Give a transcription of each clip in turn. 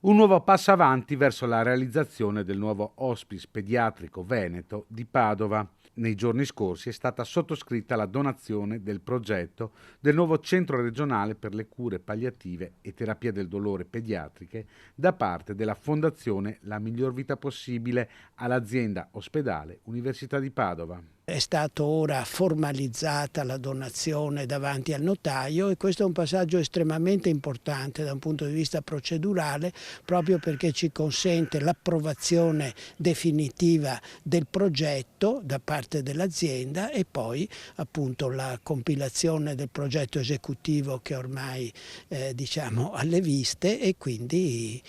Un nuovo passo avanti verso la realizzazione del nuovo Hospice Pediatrico Veneto di Padova. Nei giorni scorsi è stata sottoscritta la donazione del progetto del nuovo centro regionale per le cure palliative e terapia del dolore pediatriche da parte della Fondazione La Miglior Vita Possibile all'azienda ospedale Università di Padova. È stata ora formalizzata la donazione davanti al notaio e questo è un passaggio estremamente importante da un punto di vista procedurale, proprio perché ci consente l'approvazione definitiva del progetto da parte dell'azienda e poi la compilazione del progetto esecutivo che ormai diciamo alle viste e quindi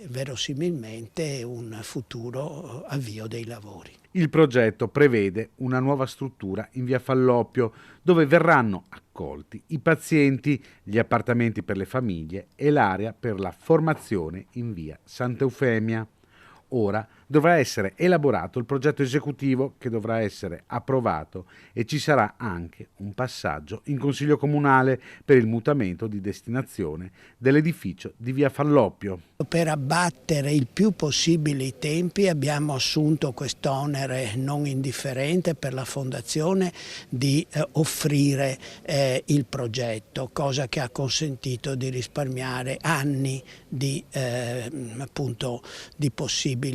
verosimilmente un futuro avvio dei lavori. Il progetto prevede una nuova struttura in via Falloppio dove verranno accolti i pazienti, gli appartamenti per le famiglie e l'area per la formazione in via Santa Eufemia. Ora dovrà essere elaborato il progetto esecutivo che dovrà essere approvato e ci sarà anche un passaggio in Consiglio Comunale per il mutamento di destinazione dell'edificio di via Falloppio. Per abbattere il più possibile i tempi abbiamo assunto quest'onere non indifferente per la Fondazione di offrire il progetto, cosa che ha consentito di risparmiare anni di possibili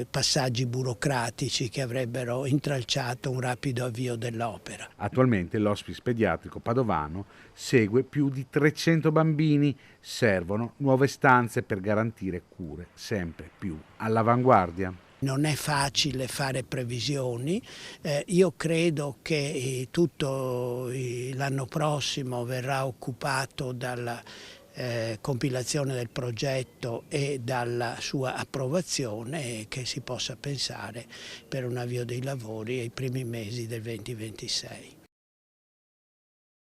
passaggi burocratici che avrebbero intralciato un rapido avvio dell'opera. Attualmente l'Hospice Pediatrico Padovano segue più di 300 bambini, servono nuove stanze per garantire cure sempre più all'avanguardia. Non è facile fare previsioni, io credo che tutto l'anno prossimo verrà occupato dalla compilazione del progetto e dalla sua approvazione e che si possa pensare per un avvio dei lavori ai primi mesi del 2026.